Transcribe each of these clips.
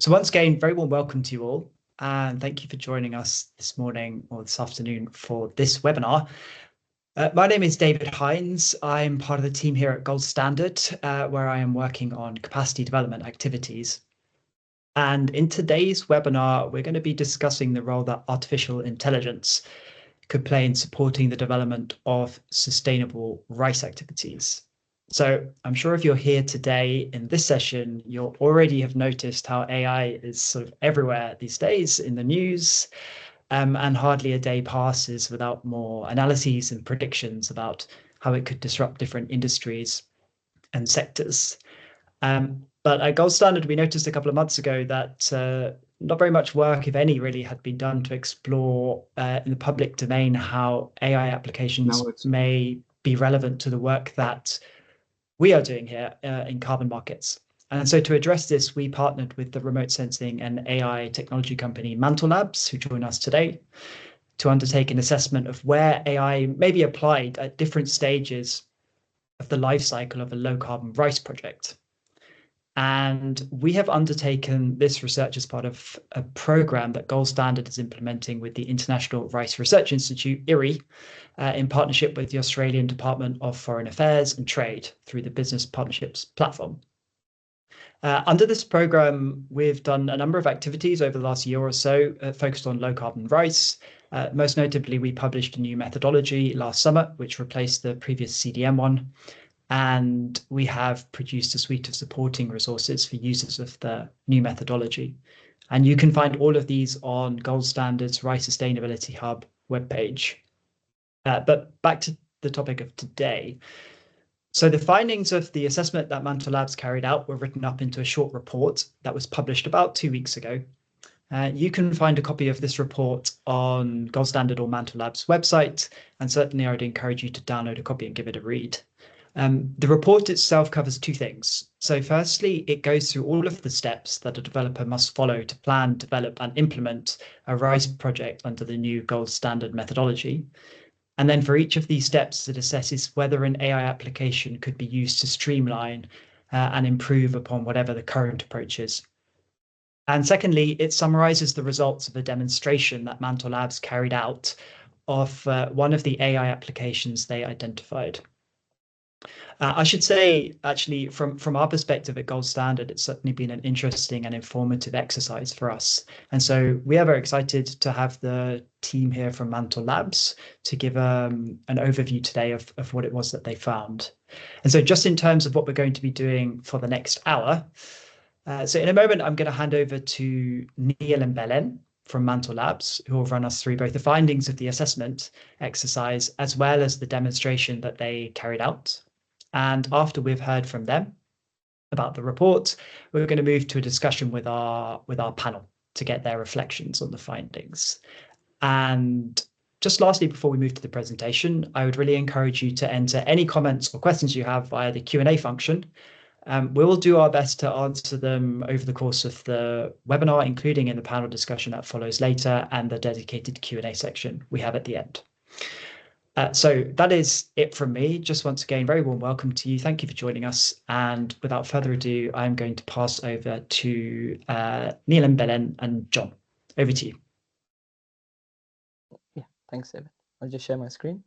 So once again, very warm welcome to you all, and thank you for joining us this morning or this afternoon for this webinar. My name is David Hines. I'm part of the team here at Gold Standard, where I am working on capacity development activities. And in today's webinar, we're going to be discussing the role that artificial intelligence could play in supporting the development of sustainable rice activities. So I'm sure if you're here today in this session, you'll already have noticed how AI is sort of everywhere these days in the news, and hardly a day passes without more analyses and predictions about how it could disrupt different industries and sectors. But at Gold Standard, we noticed a couple of months ago that not very much work, if any, really had been done to explore in the public domain how AI applications may be relevant to the work that we are doing here in carbon markets. And so to address this, we partnered with the remote sensing and AI technology company Mantle Labs, who join us today, to undertake an assessment of where AI may be applied at different stages of the life cycle of a low carbon rice project. And we have undertaken this research as part of a program that Gold Standard is implementing with the International Rice Research Institute, IRRI, in partnership with the Australian Department of Foreign Affairs and Trade through the Business Partnerships platform. Under this program, we've done a number of activities over the last year or so focused on low carbon rice. Most notably, we published a new methodology last summer, which replaced the previous CDM one. And we have produced a suite of supporting resources for users of the new methodology. And you can find all of these on Gold Standard's Rice Sustainability Hub webpage. But back to the topic of today. So the findings of the assessment that Mantle Labs carried out were written up into a short report that was published about 2 weeks ago. You can find a copy of this report on Gold Standard or Mantle Labs website, and certainly I would encourage you to download a copy and give it a read. The report itself covers two things. So firstly, it goes through all of the steps that a developer must follow to plan, develop, and implement a RISE project under the new Gold Standard methodology. And then for each of these steps, it assesses whether an AI application could be used to streamline and improve upon whatever the current approach is. And secondly, it summarizes the results of a demonstration that Mantle Labs carried out of one of the AI applications they identified. I should say, actually, from our perspective at Gold Standard, it's certainly been an interesting and informative exercise for us. And so we are very excited to have the team here from Mantle Labs to give an overview today of what it was that they found. And so just in terms of what we're going to be doing for the next hour, so in a moment, I'm going to hand over to Neil and Belen from Mantle Labs, who will run us through both the findings of the assessment exercise as well as the demonstration that they carried out. And after we've heard from them about the report, we're going to move to a discussion with our panel to get their reflections on the findings. And just lastly, before we move to the presentation, I would really encourage you to enter any comments or questions you have via the Q&A function. We will do our best to answer them over the course of the webinar, including in the panel discussion that follows later and the dedicated Q&A section we have at the end. So that is it from me. Just once again, very warm welcome to you. Thank you for joining us. And without further ado, I'm going to pass over to Neil and Belen and John. Over to you. Yeah, thanks, David. I'll just share my screen.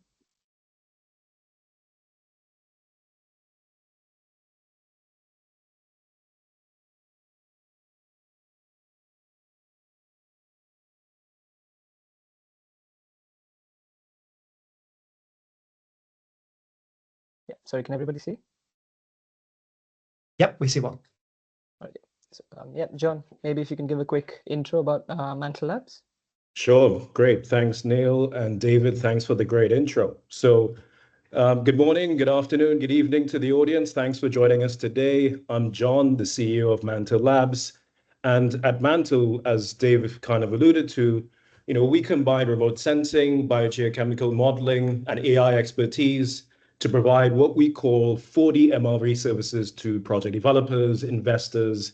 Yeah, sorry, can everybody see? Yep, we see one. Okay. So, yeah, John, maybe if you can give a quick intro about Mantle Labs. Sure, great. Thanks, Neil, and David, thanks for the great intro. So good morning, good afternoon, good evening to the audience. Thanks for joining us today. I'm John, the CEO of Mantle Labs. And at Mantle, as Dave kind of alluded to, we combine remote sensing, biogeochemical modeling, and AI expertise to provide what we call 4D MRV services to project developers, investors,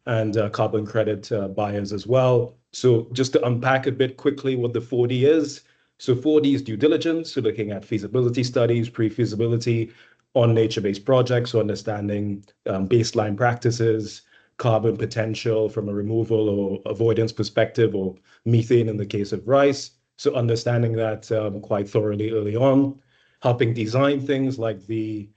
and carbon credit buyers as well. So just to unpack a bit quickly what the 4D is. So 4D is due diligence, so looking at feasibility studies, pre-feasibility on nature-based projects, so understanding baseline practices, carbon potential from a removal or avoidance perspective, or methane in the case of rice. So understanding that quite thoroughly early on, helping design things like the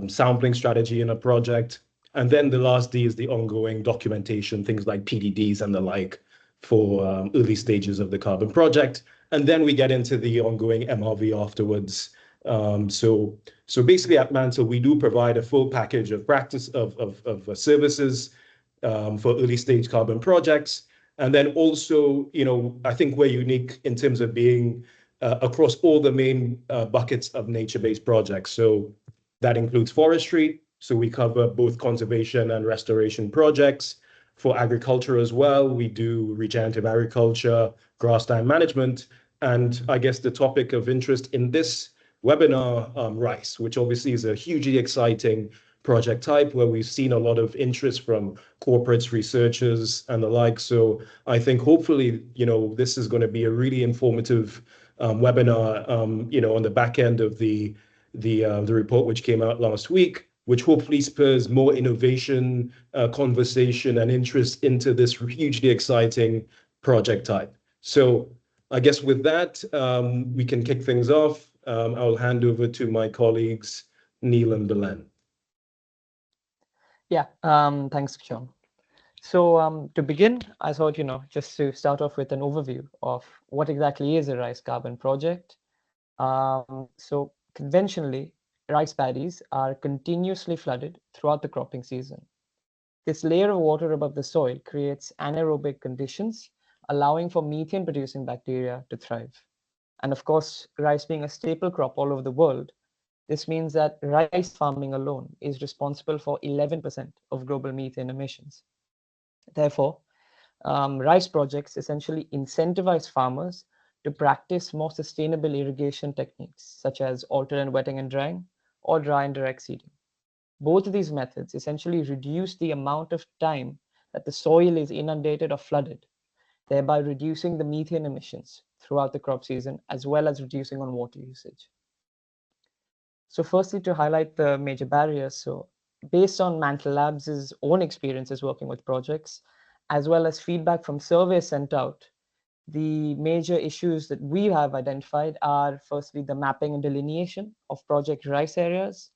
sampling strategy in a project. And then the last D is the ongoing documentation, things like PDDs and the like for early stages of the carbon project. And then we get into the ongoing MRV afterwards. So basically at Mantle, we do provide a full package of practice of services for early stage carbon projects. And then also, I think we're unique in terms of being across all the main buckets of nature-based projects. So that includes forestry. So we cover both conservation and restoration projects. For agriculture as well, we do regenerative agriculture, grassland management, and I guess the topic of interest in this webinar, rice, which obviously is a hugely exciting project type where we've seen a lot of interest from corporates, researchers, and the like. So I think hopefully, this is going to be a really informative webinar, on the back end of the report which came out last week, which hopefully spurs more innovation, conversation, and interest into this hugely exciting project type. So I guess with that, we can kick things off. I'll hand over to my colleagues, Neil and Belen. Yeah, thanks, John. So to begin, I thought, just to start off with an overview of what exactly is a rice carbon project. So conventionally, rice paddies are continuously flooded throughout the cropping season. This layer of water above the soil creates anaerobic conditions, allowing for methane-producing bacteria to thrive. And of course, rice being a staple crop all over the world, this means that rice farming alone is responsible for 11% of global methane emissions. Therefore, rice projects essentially incentivize farmers to practice more sustainable irrigation techniques, such as alternate wetting and drying, or dry and direct seeding. Both of these methods essentially reduce the amount of time that the soil is inundated or flooded, thereby reducing the methane emissions throughout the crop season, as well as reducing on water usage. So firstly, to highlight the major barriers, so based on Mantle Labs' own experiences working with projects, as well as feedback from surveys sent out, the major issues that we have identified are firstly the mapping and delineation of project rice areas,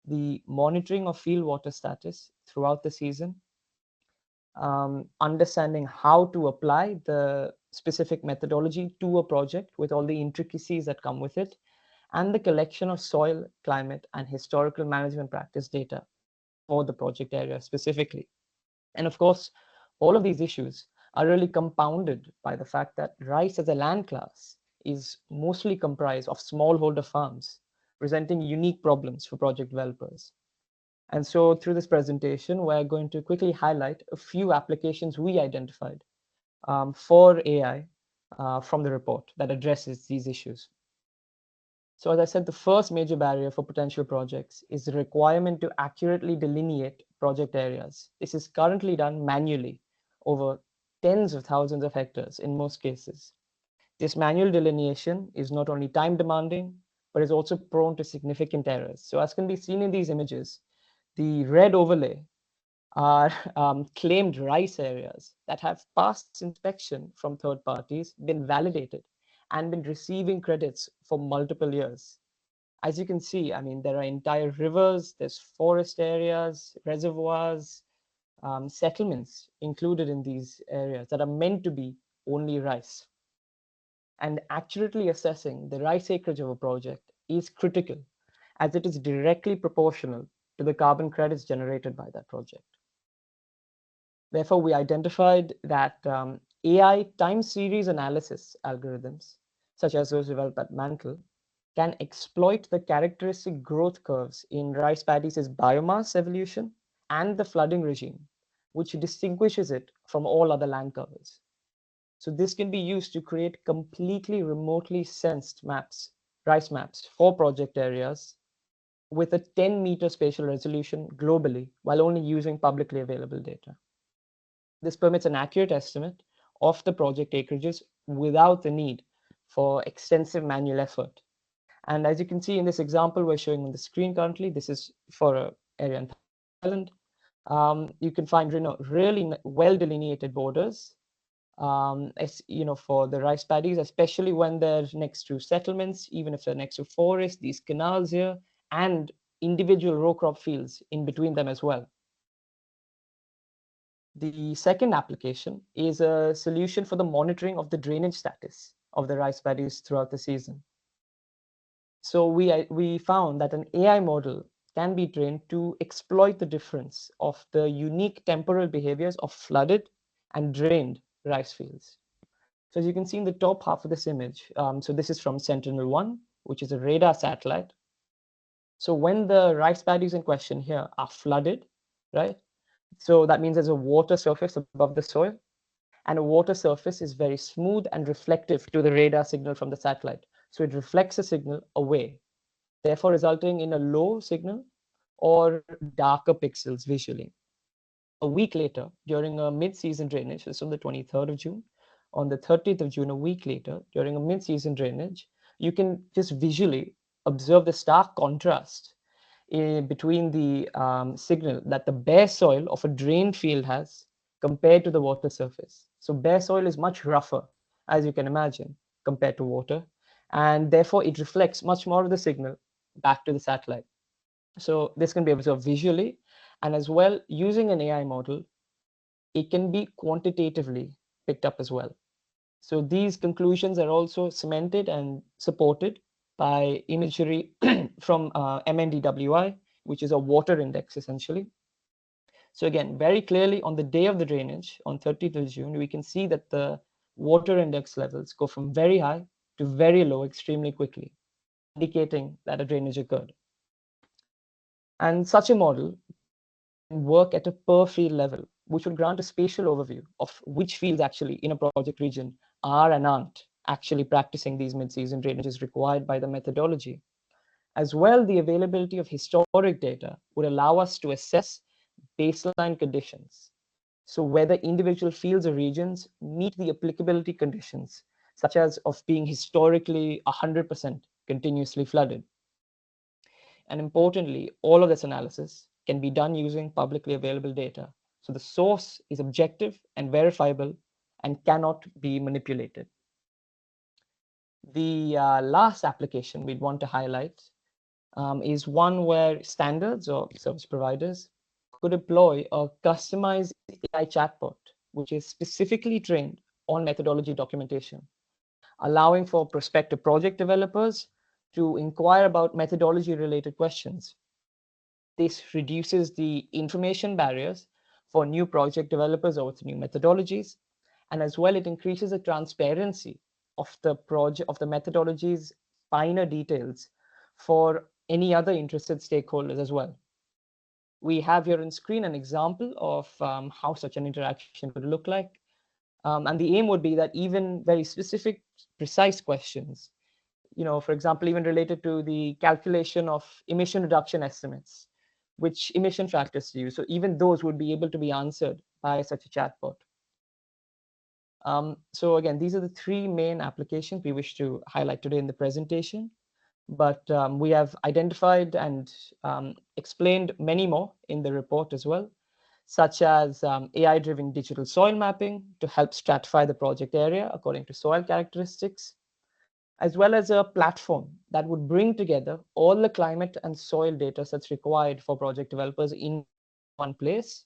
the monitoring of field water status throughout the season, understanding how to apply the specific methodology to a project with all the intricacies that come with it, and the collection of soil, climate, and historical management practice data for the project area specifically. And of course, all of these issues are really compounded by the fact that rice as a land class is mostly comprised of smallholder farms, presenting unique problems for project developers. And so through this presentation, we're going to quickly highlight a few applications we identified for AI from the report that addresses these issues. So as I said, the first major barrier for potential projects is the requirement to accurately delineate project areas. This is currently done manually over tens of thousands of hectares in most cases. This manual delineation is not only time demanding, but is also prone to significant errors. So as can be seen in these images, the red overlay are claimed rice areas that have passed inspection from third parties, been validated, and been receiving credits for multiple years. As you can see, I mean, there are entire rivers, there's forest areas, reservoirs, settlements included in these areas that are meant to be only rice. And accurately assessing the rice acreage of a project is critical, as it is directly proportional to the carbon credits generated by that project. Therefore, we identified that AI time series analysis algorithms, such as those developed at Mantle, can exploit the characteristic growth curves in rice paddies' biomass evolution and the flooding regime, which distinguishes it from all other land covers. So this can be used to create completely remotely sensed maps, rice maps for project areas with a 10-meter spatial resolution globally, while only using publicly available data. This permits an accurate estimate of the project acreages without the need for extensive manual effort. And as you can see in this example we're showing on the screen currently, this is for an area in Thailand. You can find really well delineated borders, for the rice paddies, especially when they're next to settlements, even if they're next to forests, these canals here, and individual row crop fields in between them as well. The second application is a solution for the monitoring of the drainage status of the rice paddies throughout the season. So we found that an AI model can be trained to exploit the difference of the unique temporal behaviors of flooded and drained rice fields. So as you can see in the top half of this image, so this is from Sentinel-1, which is a radar satellite. So when the rice paddies in question here are flooded, right? So that means there's a water surface above the soil, and a water surface is very smooth and reflective to the radar signal from the satellite. So it reflects the signal away, therefore resulting in a low signal or darker pixels visually. A week later, during a mid-season drainage, this is on the 23rd of June, on the 30th of June, a week later, during a mid-season drainage, you can just visually observe the stark contrast between the signal that the bare soil of a drained field has compared to the water surface. So bare soil is much rougher, as you can imagine, compared to water, and therefore it reflects much more of the signal back to the satellite. So this can be observed visually, and as well, using an AI model, it can be quantitatively picked up as well. So these conclusions are also cemented and supported by imagery from MNDWI, which is a water index essentially. So again, very clearly on the day of the drainage, on 30th of June, we can see that the water index levels go from very high to very low extremely quickly, indicating that a drainage occurred. And such a model can work at a per field level, which would grant a spatial overview of which fields actually in a project region are and aren't actually practicing these mid-season drainages required by the methodology. As well, the availability of historic data would allow us to assess baseline conditions. So whether individual fields or regions meet the applicability conditions, such as of being historically 100% continuously flooded. And importantly, all of this analysis can be done using publicly available data. So the source is objective and verifiable and cannot be manipulated. The last application we'd want to highlight is one where standards or service providers could employ a customized AI chatbot, which is specifically trained on methodology documentation, allowing for prospective project developers to inquire about methodology related questions. This reduces the information barriers for new project developers over new methodologies, and as well it increases the transparency of the project, of the methodology's finer details for any other interested stakeholders as well. We have here on screen an example of how such an interaction would look like. And the aim would be that even very specific, precise questions, for example, even related to the calculation of emission reduction estimates, which emission factors to use. So even those would be able to be answered by such a chatbot. So again, these are the three main applications we wish to highlight today in the presentation. But we have identified and explained many more in the report as well, such as AI-driven digital soil mapping to help stratify the project area according to soil characteristics, as well as a platform that would bring together all the climate and soil data that's required for project developers in one place,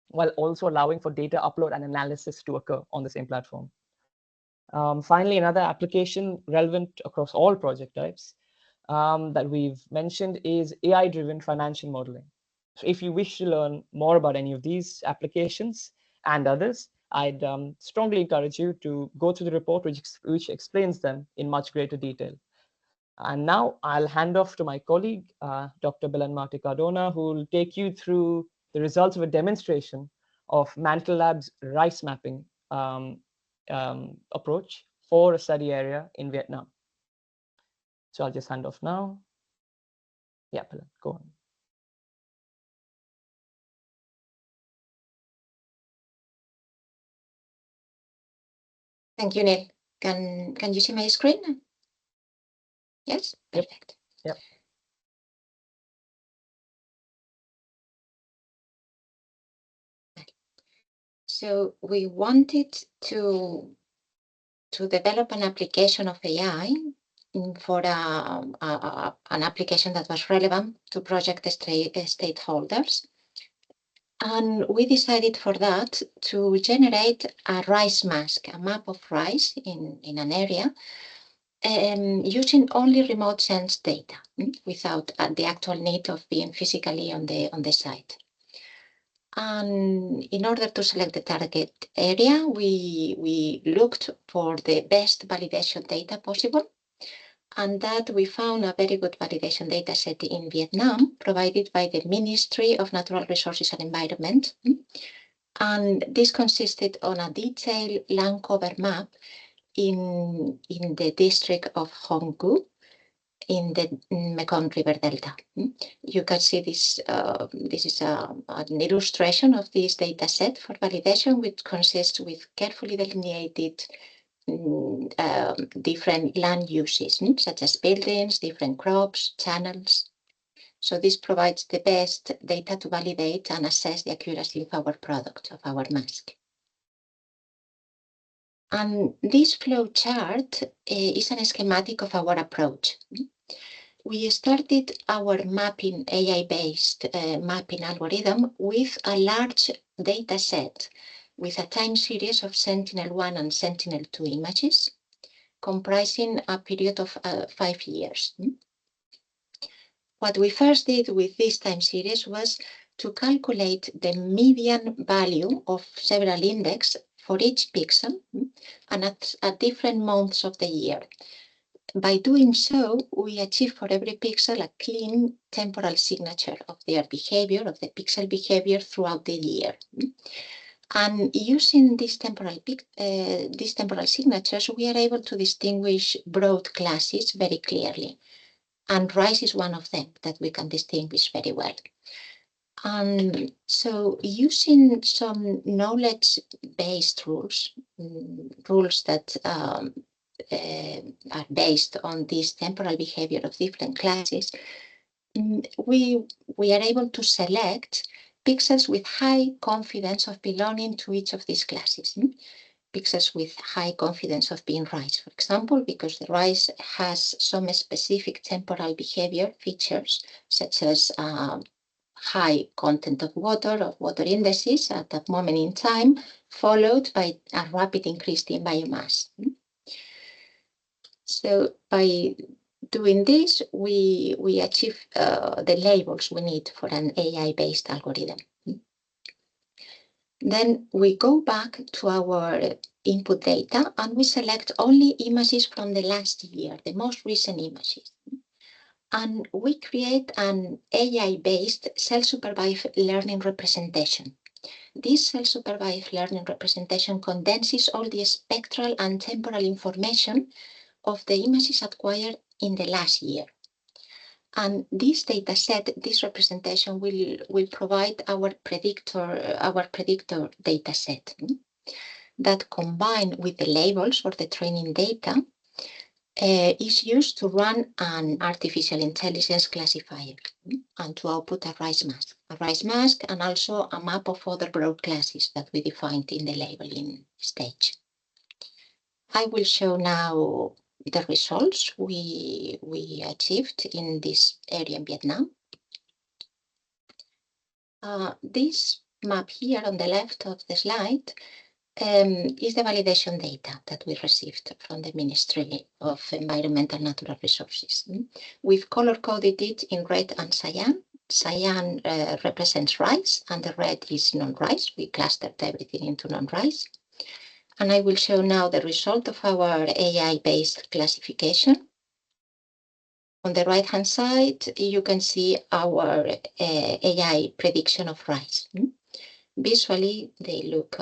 while also allowing for data upload and analysis to occur on the same platform. Finally, another application relevant across all project types that we've mentioned is AI-driven financial modeling. So if you wish to learn more about any of these applications and others, I'd strongly encourage you to go through the report, which explains them in much greater detail. And now I'll hand off to my colleague, Dr. Belan Cardona, who will take you through the results of a demonstration of Mantle Labs rice mapping approach for a study area in Vietnam. So I'll just hand off now. Yeah, Belan, go on. Thank you, Neil. Can you see my screen? Yes, perfect. Yep. So we wanted to develop an application of AI for an application that was relevant to project stakeholders. And we decided for that to generate a rice mask, a map of rice in an area, using only remote sense data without the actual need of being physically on the site. And in order to select the target area, we looked for the best validation data possible, and that we found a very good validation data set in Vietnam, provided by the Ministry of Natural Resources and Environment. And this consisted on a detailed land cover map in the district of Hong Gu, in the Mekong River Delta. You can see this. This is an illustration of this data set for validation, which consists with carefully delineated different land uses, such as buildings, different crops, channels. So this provides the best data to validate and assess the accuracy of our product, of our mask. And this flow chart is a schematic of our approach. We started our mapping, AI-based mapping algorithm with a large data set with a time series of Sentinel-1 and Sentinel-2 images, comprising a period of 5 years. What we first did with this time series was to calculate the median value of several indexes for each pixel and at different months of the year. By doing so, we achieve for every pixel a clean temporal signature of their behavior, of the pixel behavior throughout the year. And using these temporal signatures, we are able to distinguish broad classes very clearly. And rice is one of them that we can distinguish very well. And so using some knowledge-based rules that are based on this temporal behavior of different classes, we are able to select pixels with high confidence of belonging to each of these classes. Pixels with high confidence of being rice, for example, because the rice has some specific temporal behavior features, such as high content of water indices at that moment in time, followed by a rapid increase in biomass. So by doing this, we achieve the labels we need for an AI-based algorithm. Then we go back to our input data and we select only images from the last year, the most recent images. And we create an AI-based self-supervised learning representation. This self-supervised learning representation condenses all the spectral and temporal information of the images acquired in the last year. And this data set, this representation will provide our predictor data set that, combined with the labels for the training data, is used to run an artificial intelligence classifier and to output a rice mask and also a map of other broad classes that we defined in the labeling stage. I will show now the results we achieved in this area in Vietnam. This map here on the left of the slide is the validation data that we received from the Ministry of Environment and Natural Resources. We've color-coded it in red and cyan. Cyan represents rice and the red is non-rice. We clustered everything into non-rice. And I will show now the result of our AI-based classification. On the right-hand side, you can see our AI prediction of rice. Visually, they look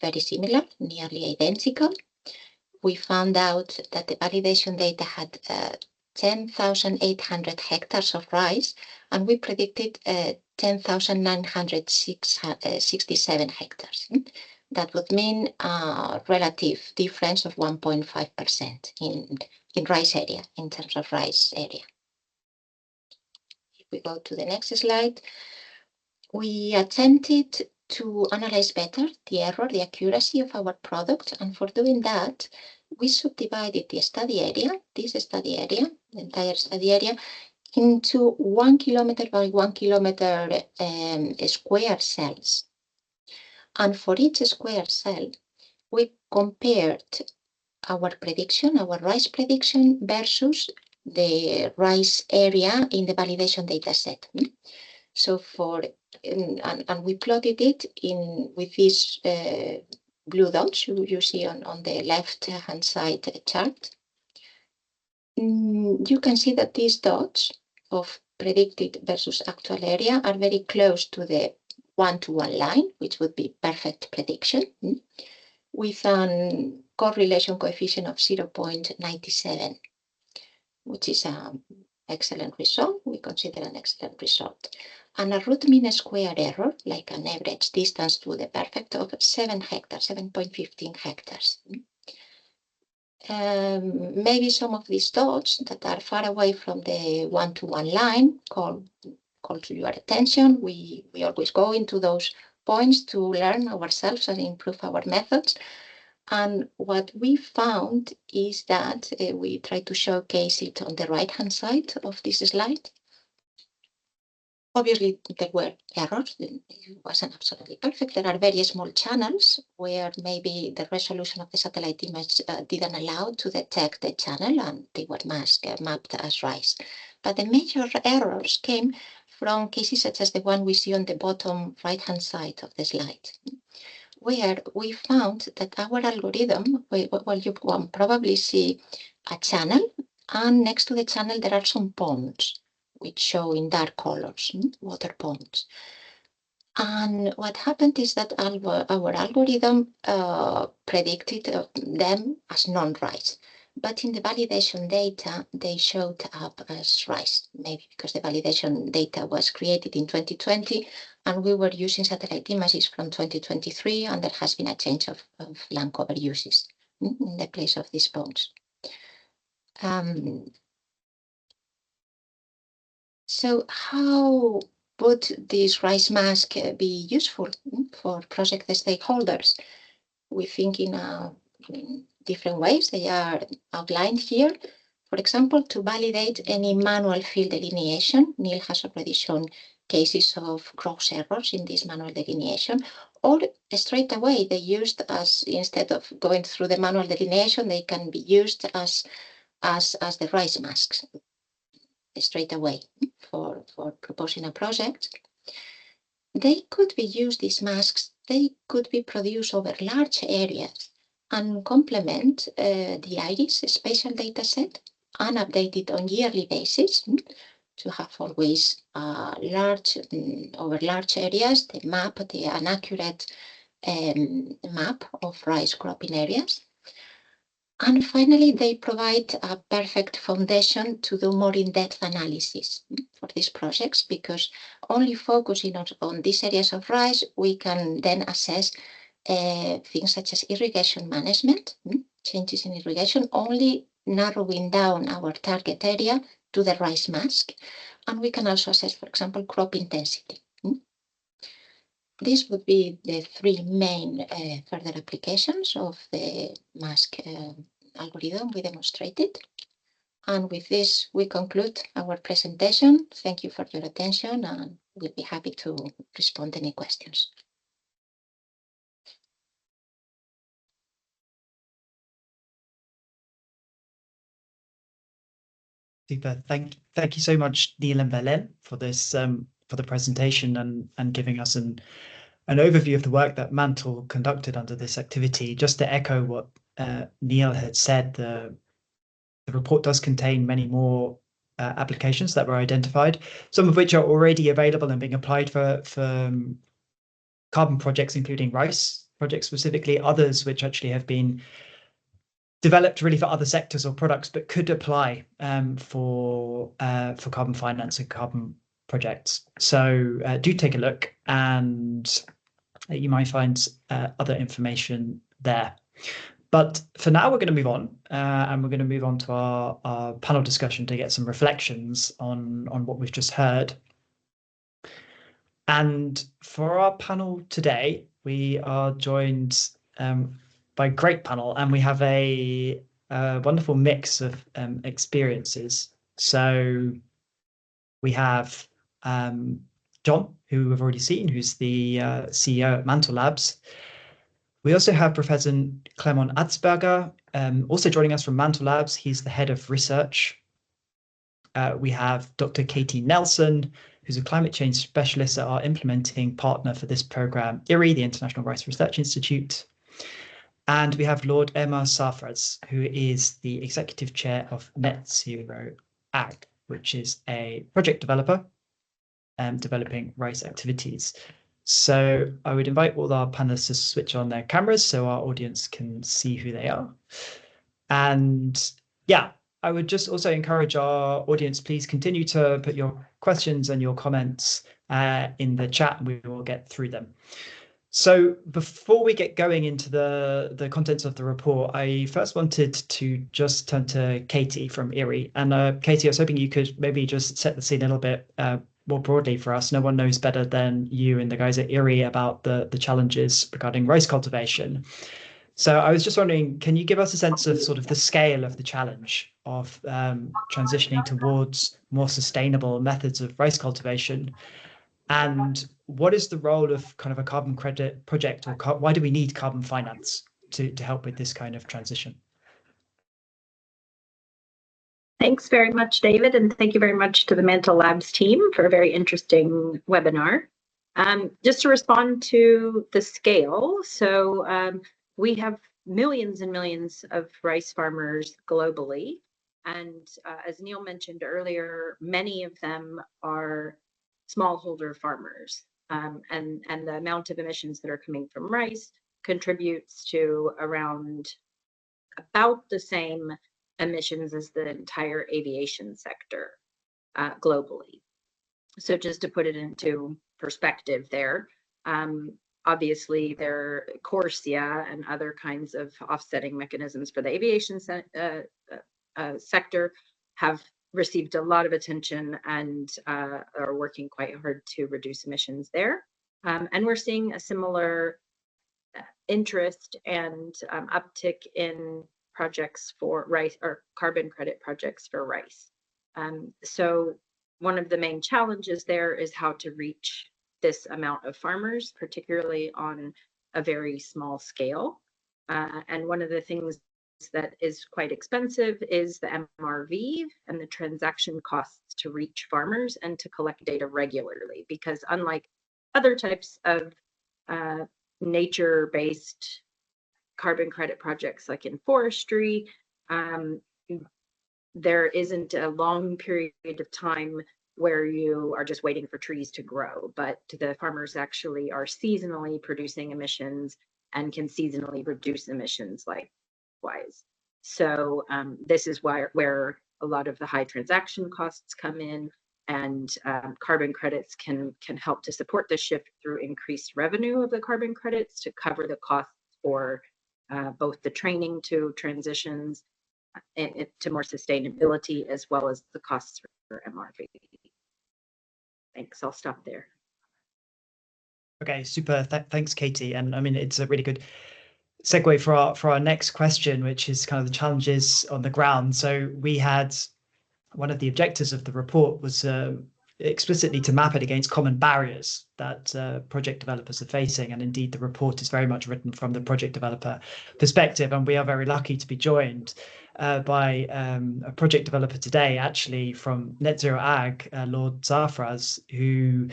very similar, nearly identical. We found out that the validation data had 10,800 hectares of rice, and we predicted 10,967 hectares. That would mean a relative difference of 1.5% in rice area, in terms of rice area. If we go to the next slide, we attempted to analyze better the error, the accuracy of our product. And for doing that, we subdivided the study area, this study area, the entire study area, into 1 kilometer by 1 kilometer square cells. And for each square cell, we compared our prediction, our rise prediction versus the rise area in the validation data set. So and we plotted it with these blue dots you see on the left-hand side chart. You can see that these dots of predicted versus actual area are very close to the one-to-one line, which would be perfect prediction, with an correlation coefficient of 0.97, which is an excellent result. We consider an excellent result. And a root mean square error, like an average distance to the perfect, of 7 hectares, 7.15 hectares. Maybe some of these dots that are far away from the one-to-one line call to your attention. We always go into those points to learn ourselves and improve our methods. And what we found is that we try to showcase it on the right-hand side of this slide. Obviously, there were errors. It wasn't absolutely perfect. There are very small channels where maybe the resolution of the satellite image didn't allow to detect the channel, and they were mapped as rise. But the major errors came from cases such as the one we see on the bottom right-hand side of the slide, where we found that our algorithm, well, you can probably see a channel, and next to the channel there are some ponds, which show in dark colors, water ponds. And what happened is that our algorithm predicted them as non-rise. But in the validation data, they showed up as rise, maybe because the validation data was created in 2020, and we were using satellite images from 2023, and there has been a change of land cover uses in the place of these ponds. So how would this rise mask be useful for project stakeholders? We think in different ways. They are outlined here. For example, to validate any manual field delineation. Neil has already shown cases of gross errors in this manual delineation, or straight away they used as, instead of going through the manual delineation, they can be used as the rise masks straight away for proposing a project. They could be used, these masks, they could be produced over large areas and complement the IRIS spatial data set and updated on yearly basis to have always large, over large areas, the map, an accurate map of rice cropping areas. And finally, they provide a perfect foundation to do more in-depth analysis for these projects, because only focusing on these areas of rice, we can then assess things such as irrigation management, changes in irrigation, only narrowing down our target area to the rice mask. And we can also assess, for example, crop intensity. These would be the three main further applications of the mask algorithm we demonstrated. And with this, we conclude our presentation. Thank you for your attention, and we'll be happy to respond to any questions. Super. Thank you so much, Neil and Belen, for this for the presentation and giving us an overview of the work that Mantle conducted under this activity. Just to echo what Neil had said, the report does contain many more applications that were identified, some of which are already available and being applied for carbon projects, including rice projects specifically, others which actually have been developed really for other sectors or products, but could apply for carbon finance and carbon projects. So do take a look, and you might find other information there. But for now, we're going to move on, and we're going to move on to our panel discussion to get some reflections on what we've just heard. And for our panel today, we are joined by a great panel, and we have a wonderful mix of experiences. So we have John, who we've already seen, who's the CEO at Mantle Labs. We also have Professor Clement Atzberger, also joining us from Mantle Labs. He's the head of research. We have Dr. Katie Nelson, who's a climate change specialist at our implementing partner for this program, IRI, the International Rice Research Institute. And we have Lord Emma Sarfraz, who is the executive chair of Net Zero Ag, which is a project developer developing rice activities. So I would invite all our panelists to switch on their cameras so our audience can see who they are. And yeah, I would just also encourage our audience, please continue to put your questions and your comments in the chat, and we will get through them. So before we get going into the contents of the report, I first wanted to just turn to Katie from IRI. And Katie, I was hoping you could maybe just set the scene a little bit more broadly for us. No one knows better than you and the guys at IRI about the challenges regarding rice cultivation. So I was just wondering, can you give us a sense of sort of the scale of the challenge of transitioning towards more sustainable methods of rice cultivation? And what is the role of kind of a carbon credit project, or why do we need carbon finance to help with this kind of transition? Thanks very much, David, and thank you very much to the Mantle Labs team for a very interesting webinar. Just to respond to the scale, so we have millions and millions of rice farmers globally, and as Neil mentioned earlier, many of them are smallholder farmers, and the amount of emissions that are coming from rice contributes to about the same emissions as the entire aviation sector globally. So just to put it into perspective there, obviously there are CORSIA and other kinds of offsetting mechanisms for the aviation sector have received a lot of attention and are working quite hard to reduce emissions there. And we're seeing a similar interest and uptick in projects for rice, or carbon credit projects for rice. So one of the main challenges there is how to reach this amount of farmers, particularly on a very small scale. And one of the things that is quite expensive is the MRV and the transaction costs to reach farmers and to collect data regularly, because unlike other types of nature-based carbon credit projects like in forestry, there isn't a long period of time where you are just waiting for trees to grow, but the farmers actually are seasonally producing emissions and can seasonally reduce emissions likewise. So this is where a lot of the high transaction costs come in, and carbon credits can help to support the shift through increased revenue of the carbon credits to cover the costs for both the training to transitions to more sustainability, as well as the costs for MRV. Thanks, I'll stop there. Okay, super. Thanks, Katie. And I mean, it's a really good segue for our next question, which is kind of the challenges on the ground. So we had one of the objectives of the report was explicitly to map it against common barriers that project developers are facing. And indeed, the report is very much written from the project developer perspective. And we are very lucky to be joined by a project developer today, actually from Net Zero Ag, Lord Sarfraz, who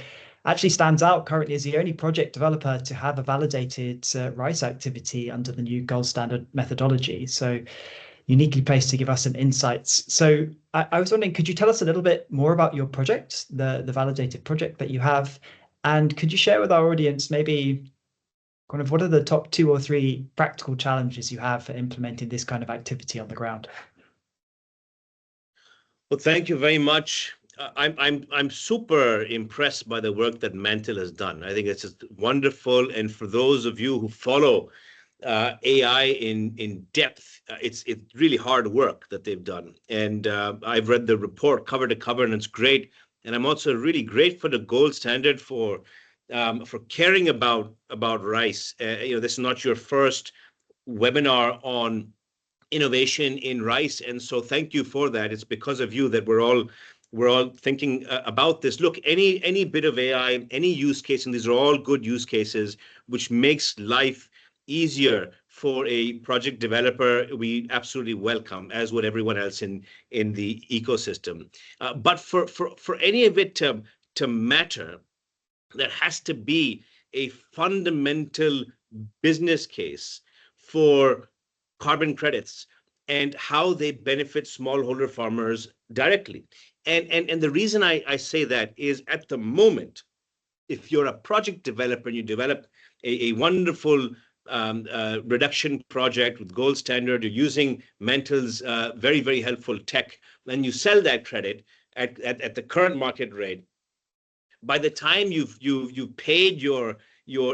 actually stands out currently as the only project developer to have a validated rice activity under the new gold standard methodology. So uniquely placed to give us some insights. So I was wondering, could you tell us a little bit more about your project, the validated project that you have? And could you share with our audience maybe kind of what are the top 2 or 3 practical challenges you have for implementing this kind of activity on the ground? Well, thank you very much. I'm super impressed by the work that Mantle has done. I think it's just wonderful. And for those of you who follow AI in depth, it's really hard work that they've done. And I've read the report cover to cover, and it's great. And I'm also really grateful to Gold Standard for for caring about rice. This is not your first webinar on innovation in rice, and so thank you for that. It's because of you that we're all thinking about this. Look, any bit of AI, any use case, and these are all good use cases, which makes life easier for a project developer, we absolutely welcome, as would everyone else in the ecosystem. But for any of it to matter, there has to be a fundamental business case for carbon credits and how they benefit smallholder farmers directly. And the reason I say that is, at the moment, if you're a project developer and you develop a wonderful reduction project with gold standard, you're using Mantle's very, very helpful tech, and you sell that credit at the current market rate, by the time you've paid your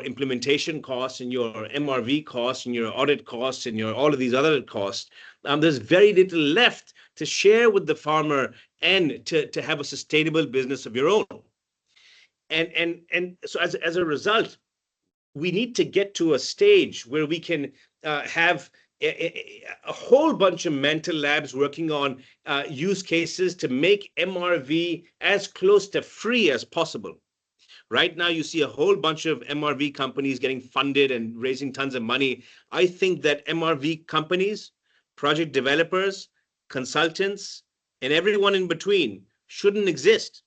implementation costs and your MRV costs and your audit costs and your all of these other costs, there's very little left to share with the farmer and to have a sustainable business of your own. And so as a result, we need to get to a stage where we can have a whole bunch of Mantle Labs working on use cases to make MRV as close to free as possible. Right now, you see a whole bunch of MRV companies getting funded and raising tons of money. I think that MRV companies, project developers, consultants, and everyone in between shouldn't exist.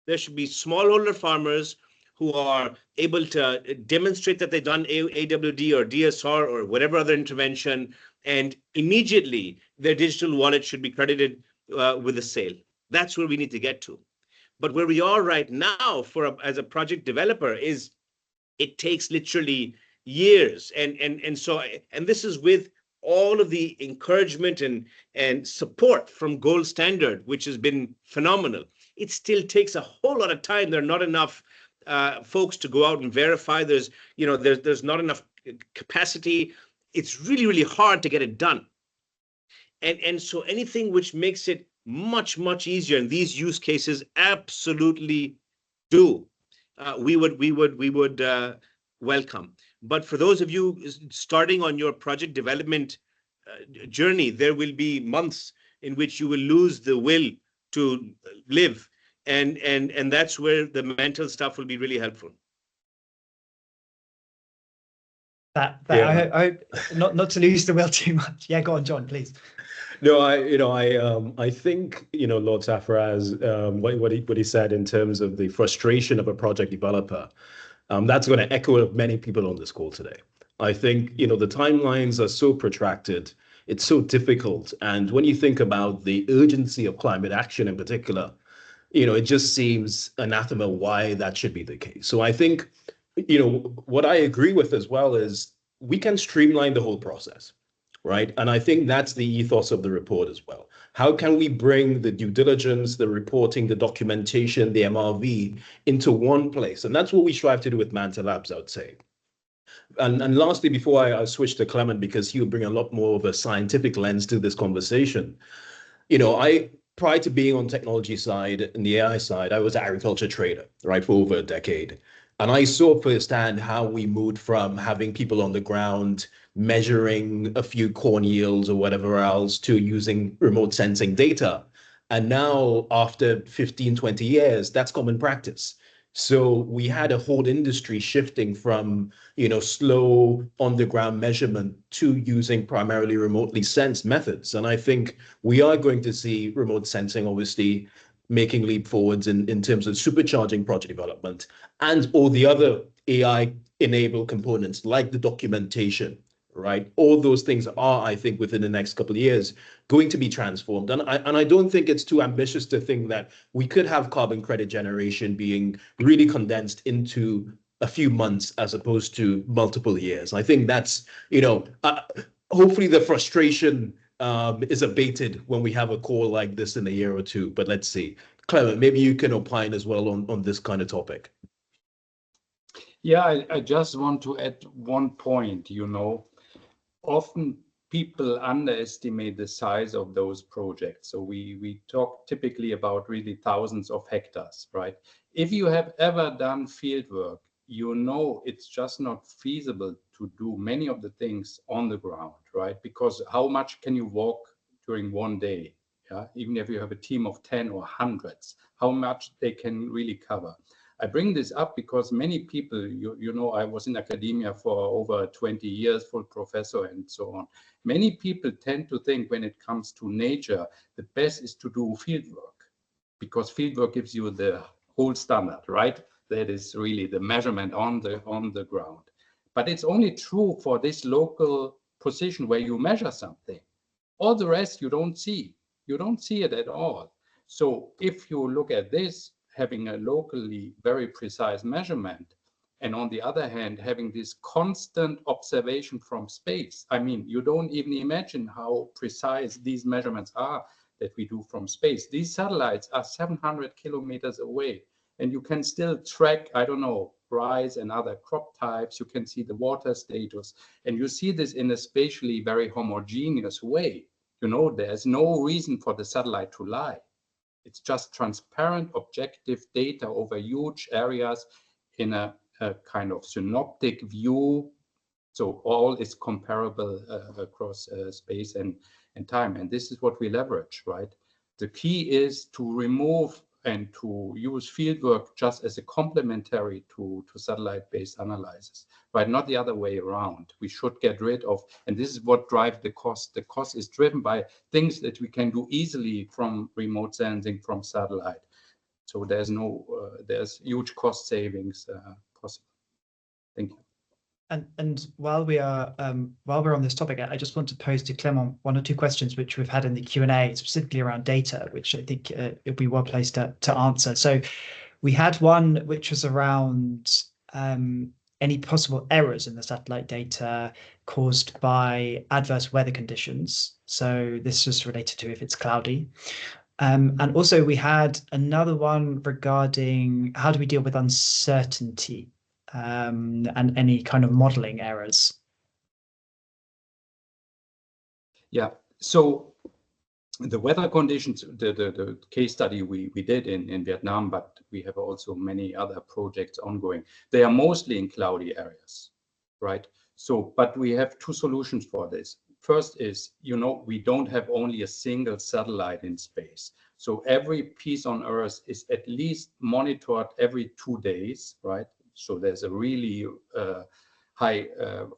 There should be smallholder farmers who are able to demonstrate that they've done AWD or DSR or whatever other intervention, and immediately their digital wallet should be credited with a sale. That's where we need to get to. But where we are right now as a project developer is it takes literally years. And this is with all of the encouragement and support from Gold Standard, which has been phenomenal. It still takes a whole lot of time. There are not enough folks to go out and verify. There's not enough capacity. It's really, really hard to get it done. And so anything which makes it much, much easier, and these use cases absolutely do, we would welcome. But for those of you starting on your project development journey, there will be months in which you will lose the will to live. And that's where the Mantle stuff will be really helpful. I hope not to lose the will too much. Yeah, go on, John, please. No, I think, Lord Safraz, what he said in terms of the frustration of a project developer, that's going to echo of many people on this call today. I think, the timelines are so protracted, it's so difficult. And when you think about the urgency of climate action in particular, it just seems anathema why that should be the case. So I think, what I agree with as well is we can streamline the whole process, right? And I think that's the ethos of the report as well. How can we bring the due diligence, the reporting, the documentation, the MRV into one place? And that's what we strive to do with Mantle Labs, I would say. And lastly, before I switch to Clement, because he will bring a lot more of a scientific lens to this conversation, prior to being on technology side and the AI side, I was an agriculture trader, right, for over a decade. And I saw firsthand how we moved from having people on the ground measuring a few corn yields or whatever else to using remote sensing data. And now, after 15, 20 years, that's common practice. So we had a whole industry shifting from, slow on-the-ground measurement to using primarily remotely sensed methods. And I think we are going to see remote sensing, obviously, making leap forwards in terms of supercharging project development and all the other AI-enabled components like the documentation, right? All those things are, I think, within the next couple of years, going to be transformed. And I don't think it's too ambitious to think that we could have carbon credit generation being really condensed into a few months as opposed to multiple years. I think that's, hopefully the frustration is abated when we have a call like this in a year or two. But let's see. Clement, maybe you can opine as well on this kind of topic. Yeah, I just want to add one point, often people underestimate the size of those projects. So we talk typically about really thousands of hectares, right? If you have ever done field work you know, it's just not feasible to do many of the things on the ground, right? Because how much can you walk during one day? Yeah, even if you have a team of 10 or hundreds, how much they can really cover. I bring this up because many people, you know, I was in academia for over 20 years, full professor and so on. Many people tend to think when it comes to nature, the best is to do field work, because field work gives you the whole standard, right? That is really the measurement on the ground. But it's only true for this local position where you measure something. All the rest you don't see. You don't see it at all. So if you look at this, having a locally very precise measurement, and on the other hand, having this constant observation from space, I mean, you don't even imagine how precise these measurements are that we do from space. These satellites are 700 kilometers away, and you can still track, I don't know, rice and other crop types. You can see the water status, and you see this in a spatially very homogeneous way. You know, there's no reason for the satellite to lie. It's just transparent, objective data over huge areas in a kind of synoptic view. So all is comparable across space and time. And this is what we leverage, right? The key is to remove and to use fieldwork just as a complementary to satellite-based analysis, right? Not the other way around. We should get rid of, and this is what drives the cost. The cost is driven by things that we can do easily from remote sensing, from satellite. So there's huge cost savings possible. Thank you. And while we're on this topic, I just want to pose to Clement one or two questions which we've had in the Q&A, specifically around data, which I think it'd be well placed to answer. So we had one which was around any possible errors in the satellite data caused by adverse weather conditions. So this is related to if it's cloudy. And also we had another one regarding how do we deal with uncertainty and any kind of modeling errors. Yeah, so the weather conditions, the case study we did in Vietnam, but we have also many other projects ongoing. They are mostly in cloudy areas, right? So, but we have two solutions for this. First is, you know, we don't have only a single satellite in space. So every piece on Earth is at least monitored every 2 days, right? So there's a really high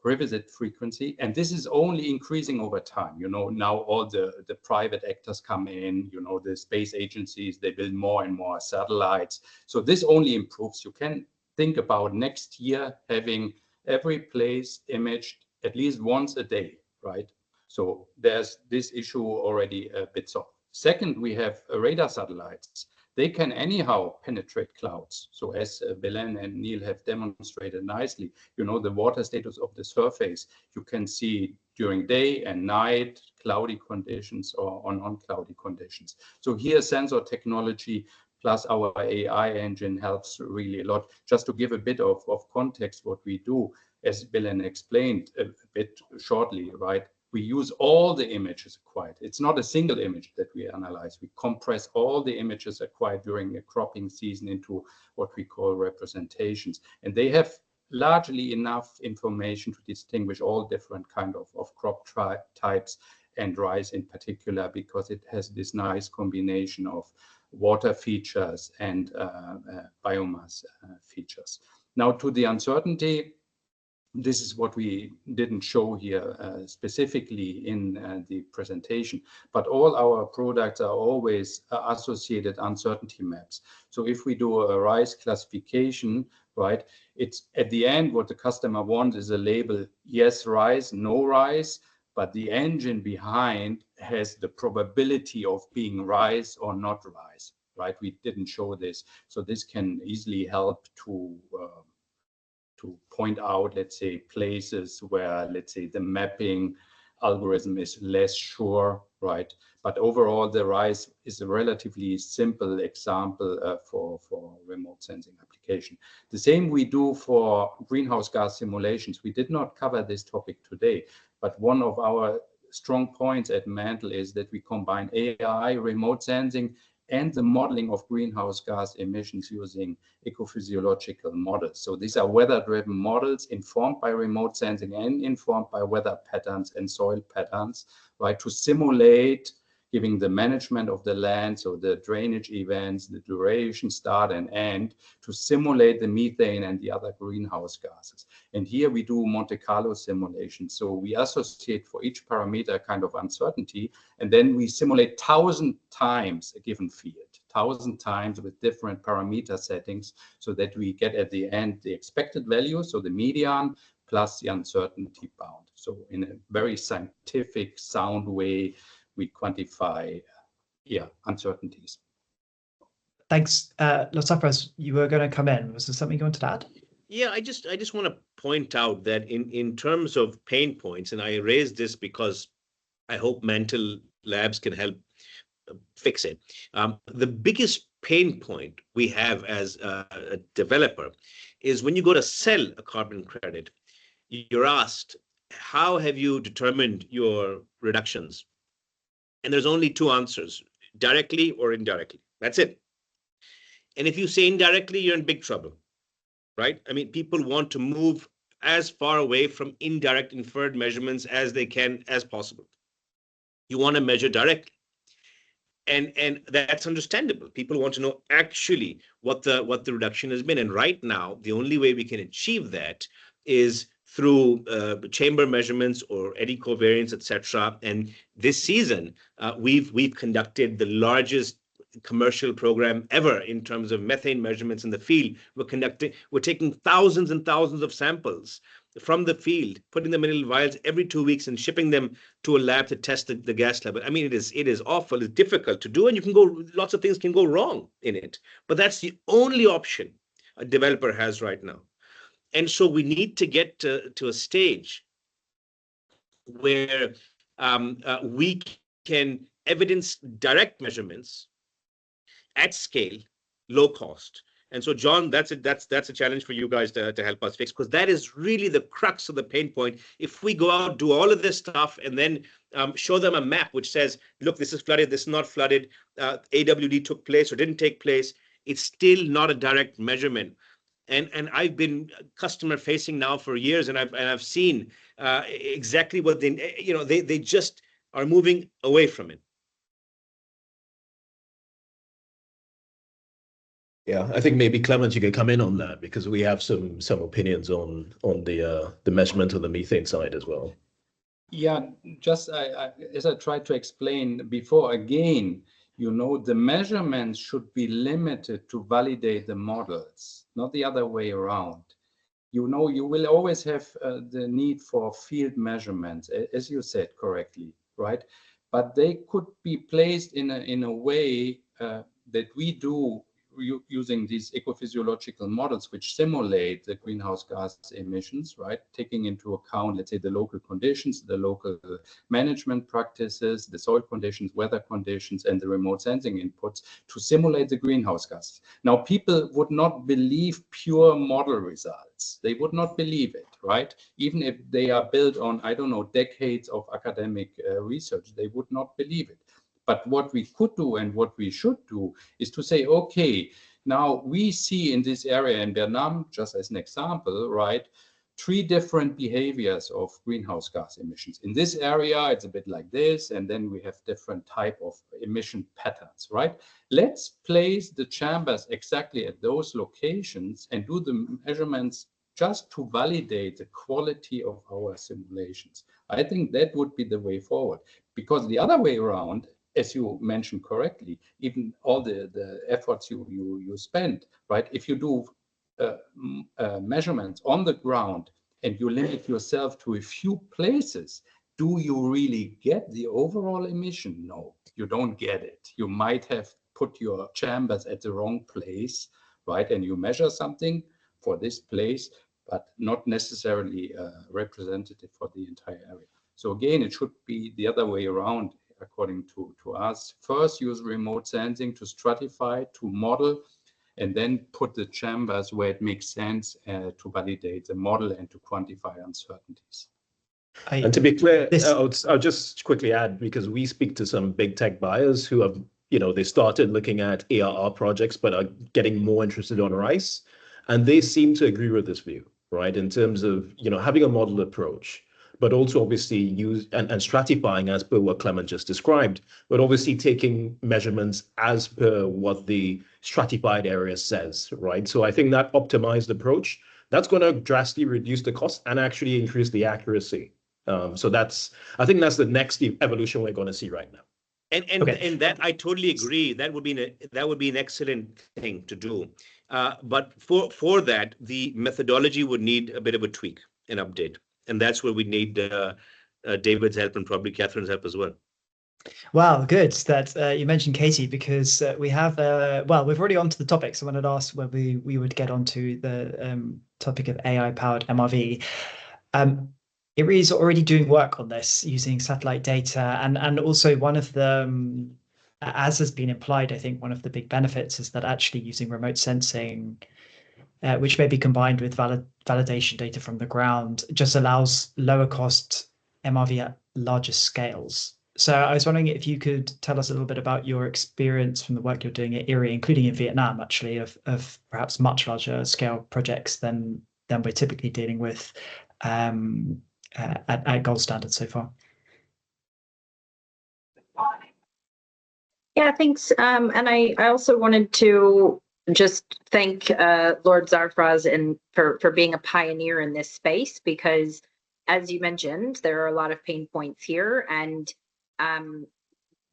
revisit frequency, and this is only increasing over time. You know, now all the private actors come in, you know, the space agencies, they build more and more satellites. So this only improves. You can think about next year having every place imaged at least once a day, right? So there's this issue already a bit solved. Second, we have radar satellites. They can anyhow penetrate clouds. So as Belen and Neil have demonstrated nicely, you know, the water status of the surface, you can see during day and night, cloudy conditions or non-cloudy conditions. So here sensor technology plus our AI engine helps really a lot. Just to give a bit of context what we do, as Belen explained a bit shortly, right? We use all the images acquired. It's not a single image that we analyze. We compress all the images acquired during a cropping season into what we call representations. And they have largely enough information to distinguish all different kind of crop types and rice in particular, because it has this nice combination of water features and biomass features. Now to the uncertainty. This is what we didn't show here specifically in the presentation, but all our products are always associated uncertainty maps. So if we do a rice classification, right, it's at the end what the customer wants is a label, yes rice, no rice, but the engine behind has the probability of being rice or not rice, right? We didn't show this. So this can easily help to point out, let's say, places where, let's say, the mapping algorithm is less sure, right? But overall, the rice is a relatively simple example for remote sensing application. The same we do for greenhouse gas simulations. We did not cover this topic today, but one of our strong points at Mantle is that we combine AI, remote sensing, and the modeling of greenhouse gas emissions using ecophysiological models. So these are weather-driven models informed by remote sensing and informed by weather patterns and soil patterns, right, to simulate giving the management of the land, so the drainage events, the duration, start and end, to simulate the methane and the other greenhouse gases. And here we do Monte Carlo simulations. So we associate for each parameter a kind of uncertainty, and then we simulate 1,000 times a given field, 1,000 times with different parameter settings, so that we get at the end the expected value, so the median, plus the uncertainty bound. So in a very scientific, sound way, we quantify uncertainties. Thanks. Lotsaphras, you were going to come in. Was there something you wanted to add? Yeah, I just want to point out that in terms of pain points, and I raised this because I hope Mantle Labs can help fix it. The biggest pain point we have as a developer is when you go to sell a carbon credit, you're asked, how have you determined your reductions? And there's only two answers, directly or indirectly. That's it. And if you say indirectly, you're in big trouble, right? I mean, people want to move as far away from indirect inferred measurements as they can as possible. You want to measure directly. And that's understandable. People want to know actually what the reduction has been. And right now, the only way we can achieve that is through chamber measurements or eddy covariance, etc. And this season, we've conducted the largest commercial program ever in terms of methane measurements in the field. We're taking thousands and thousands of samples from the field, putting them in little vials every 2 weeks and shipping them to a lab to test the gas level. I mean, it is awful, it's difficult to do, and lots of things can go wrong in it. But that's the only option a developer has right now. And so we need to get to a stage where we can evidence direct measurements at scale, low cost. And so, John, that's a challenge for you guys to help us fix, because that is really the crux of the pain point. If we go out, do all of this stuff, and then show them a map which says, look, this is flooded, this is not flooded, AWD took place or didn't take place, it's still not a direct measurement. And I've been customer facing now for years, and I've seen exactly what they just are moving away from it. Yeah, I think maybe Clement, you can come in on that, because we have some opinions on the measurement of the methane side as well. Yeah, just as I tried to explain before, again, the measurements should be limited to validate the models, not the other way around. You will always have the need for field measurements, as you said correctly, right? But they could be placed in a way that we do using these ecophysiological models, which simulate the greenhouse gas emissions, right? Taking into account, let's say, the local conditions, the local management practices, the soil conditions, weather conditions, and the remote sensing inputs to simulate the greenhouse gases. Now, people would not believe pure model results. They would not believe it, right? Even if they are built on, I don't know, decades of academic research, they would not believe it. But what we could do and what we should do is to say, okay, now we see in this area in Vietnam, just as an example, right, 3 different behaviors of greenhouse gas emissions. In this area, it's a bit like this, and then we have different type of emission patterns, right? Let's place the chambers exactly at those locations and do the measurements just to validate the quality of our simulations. I think that would be the way forward, because the other way around, as you mentioned correctly, even all the efforts you spend, right? If you do measurements on the ground and you limit yourself to a few places, do you really get the overall emission? No, you don't get it. You might have put your chambers at the wrong place, right? And you measure something for this place, but not necessarily representative for the entire area. So again, it should be the other way around. According to us, first use remote sensing to stratify, to model, and then put the chambers where it makes sense to validate the model and to quantify uncertainties. And to be clear, I'll just quickly add, because we speak to some big tech buyers who have they started looking at ARR projects, but are getting more interested on rice. And they seem to agree with this view, right? In terms of, having a model approach, but also obviously use and stratifying as per what Clement just described, but obviously taking measurements as per what the stratified area says, right? So I think that optimized approach, that's going to drastically reduce the cost and actually increase the accuracy. So I think that's the next evolution we're going to see right now. And that I totally agree. That would be an excellent thing to do. But for that, the methodology would need a bit of a tweak, an update, and that's where we need David's help and probably Catherine's help as well. Wow, good that you mentioned Katie, because we have we've already on to the topic. So when I'd asked whether we would get onto the topic of AI-powered MRV. IRI is already doing work on this using satellite data, and also one of the, as has been implied, I think one of the big benefits is that actually using remote sensing, which may be combined with validation data from the ground, just allows lower cost MRV at larger scales. So I was wondering if you could tell us a little bit about your experience from the work you're doing at IRI, including in Vietnam, actually, of perhaps much larger scale projects than we're typically dealing with at Gold Standard so far. Yeah, thanks. And I also wanted to just thank Lord Zarfraz for being a pioneer in this space, because as you mentioned, there are a lot of pain points here, and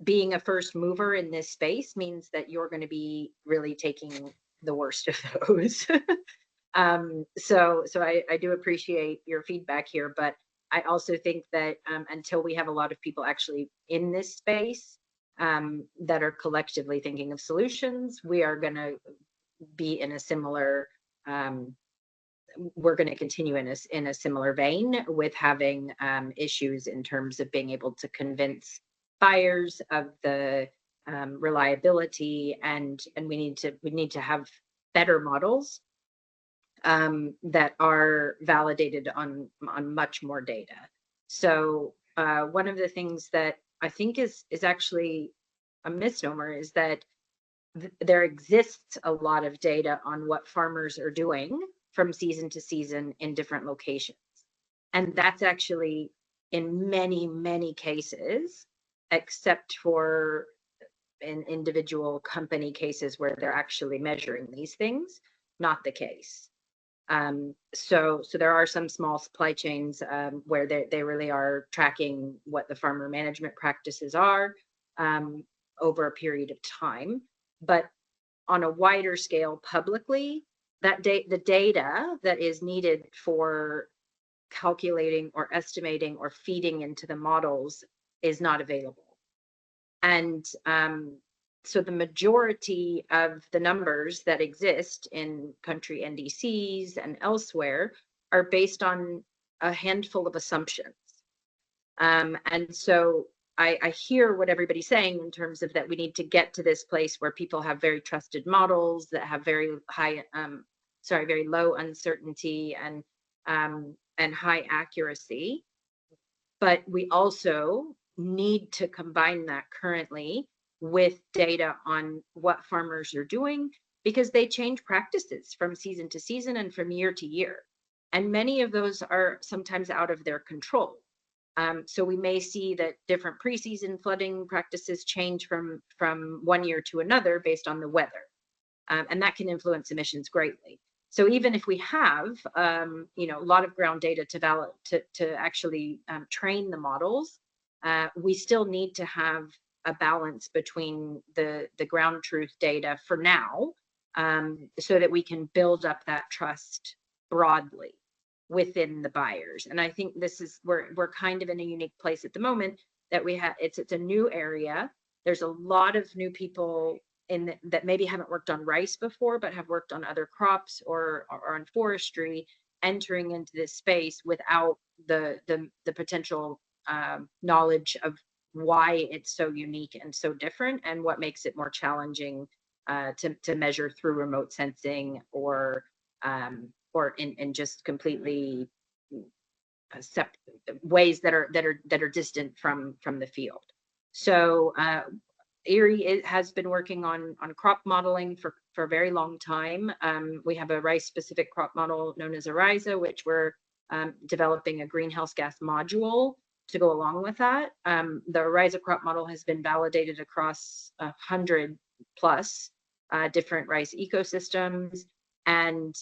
being a first mover in this space means that you're going to be really taking the worst of those. So I do appreciate your feedback here, but I also think that until we have a lot of people actually in this space that are collectively thinking of solutions, we are going to be in a similar, we're going to continue in a similar vein with having issues in terms of being able to convince buyers of the reliability, and we need to have better models that are validated on much more data. So one of the things that I think is actually a misnomer is that there exists a lot of data on what farmers are doing from season to season in different locations. And that's actually in many cases, except for in individual company cases where they're actually measuring these things, not the case. So there are some small supply chains where they really are tracking what the farmer management practices are over a period of time. But on a wider scale publicly, the data that is needed for calculating or estimating or feeding into the models is not available. And so the majority of the numbers that exist in country NDCs and elsewhere are based on a handful of assumptions. And so I hear what everybody's saying in terms of that we need to get to this place where people have very trusted models that have very low uncertainty and high accuracy. But we also need to combine that currently with data on what farmers are doing, because they change practices from season to season and from year to year. And many of those are sometimes out of their control. So we may see that different pre-season flooding practices change from one year to another based on the weather. And that can influence emissions greatly. So even if we have a lot of ground data to actually train the models, we still need to have a balance between the ground truth data for now, so that we can build up that trust broadly within the buyers. And I think we're kind of in a unique place at the moment that we have. It's a new area. There's a lot of new people that maybe haven't worked on rice before, but have worked on other crops or on forestry, entering into this space without the potential knowledge of why it's so unique and so different, and what makes it more challenging to measure through remote sensing or in just completely ways that are distant from the field. So IRI has been working on crop modeling for a very long time. We have a rice-specific crop model known as ERISA, which we're developing a greenhouse gas module to go along with that. The ERISA crop model has been validated across 100 plus different rice ecosystems. And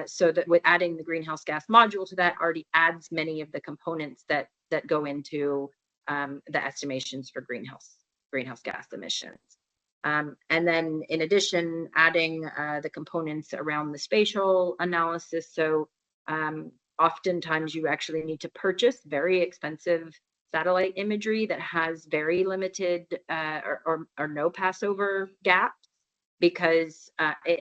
so that with adding the greenhouse gas module to that already adds many of the components that go into the estimations for greenhouse gas emissions. And then in addition, adding the components around the spatial analysis. So oftentimes you actually need to purchase very expensive satellite imagery that has very limited or no passover gaps, because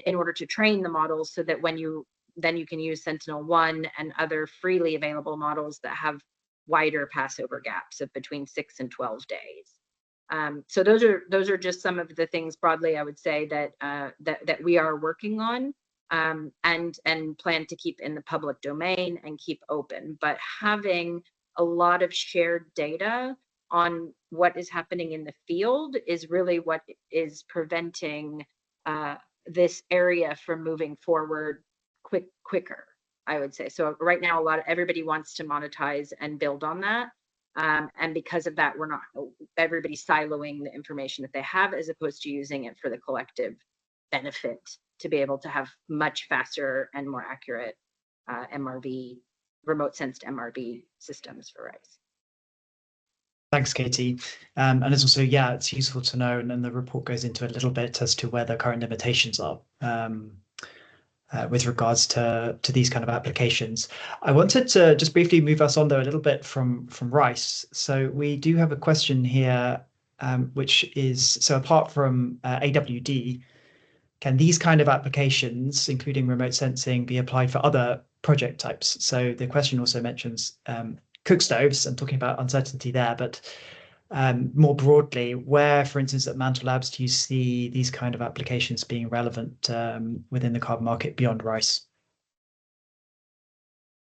in order to train the models so that when you can use Sentinel-1 and other freely available models that have wider passover gaps of between 6 and 12 days. So those are just some of the things broadly I would say that we are working on and plan to keep in the public domain and keep open. But having a lot of shared data on what is happening in the field is really what is preventing this area from moving forward quicker, I would say. So right now, everybody wants to monetize and build on that. And because of that, everybody's siloing the information that they have as opposed to using it for the collective benefit to be able to have much faster and more accurate MRV, remote sensed MRV systems for rice. Thanks, Katie. And it's also, yeah, it's useful to know, and then the report goes into a little bit as to where the current limitations are with regards to these kind of applications. I wanted to just briefly move us on, though, a little bit from rice. So we do have a question here, which is, so apart from AWD, can these kind of applications, including remote sensing, be applied for other project types? So the question also mentions cook stoves. I'm talking about uncertainty there, but more broadly, where, for instance, at Mantle Labs, do you see these kind of applications being relevant within the carbon market beyond rice?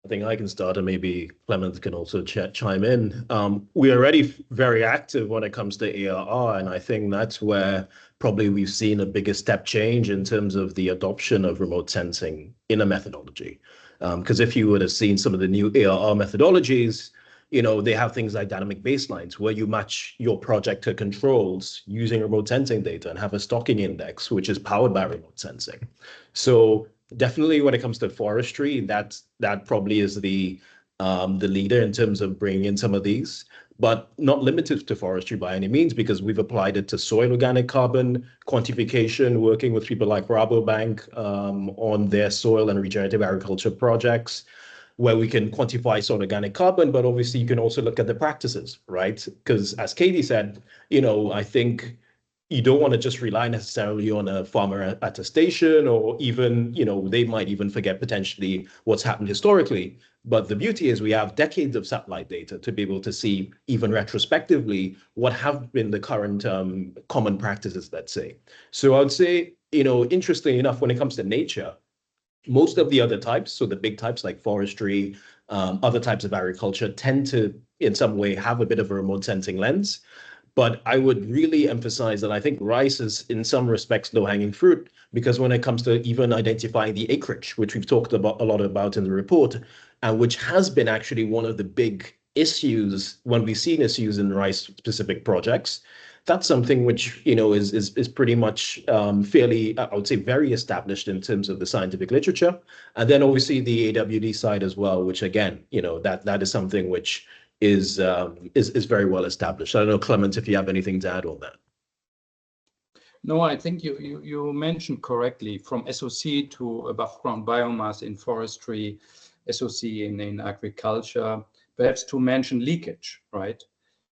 I think I can start, and maybe Clement can also chime in. We're already very active when it comes to ARR, and I think that's where probably we've seen a bigger step change in terms of the adoption of remote sensing in a methodology. Because if you would have seen some of the new ARR methodologies, they have things like dynamic baselines where you match your project to controls using remote sensing data and have a stocking index, which is powered by remote sensing. So definitely when it comes to forestry, that probably is the leader in terms of bringing in some of these, but not limited to forestry by any means, because we've applied it to soil organic carbon quantification, working with people like Rabobank on their soil and regenerative agriculture projects, where we can quantify soil organic carbon, but obviously you can also look at the practices, right? Because as Katie said, I think you don't want to just rely necessarily on a farmer attestation, or even, they might even forget potentially what's happened historically. But the beauty is we have decades of satellite data to be able to see, even retrospectively, what have been the current common practices, let's say. So I would say, interestingly enough, when it comes to nature, most of the other types, so the big types like forestry, other types of agriculture, tend to, in some way, have a bit of a remote sensing lens. But I would really emphasize that I think rice is, in some respects, low-hanging fruit, because when it comes to even identifying the acreage, which we've talked about a lot about in the report, and which has been actually one of the big issues when we've seen issues in rice-specific projects, that's something which is pretty much fairly, I would say, very established in terms of the scientific literature. And then obviously the AWD side as well, which again, that is something which is very well established. I don't know, Clement, if you have anything to add on that. No, I think you mentioned correctly, from SOC to above ground biomass in forestry, SOC in agriculture, perhaps to mention leakage, right?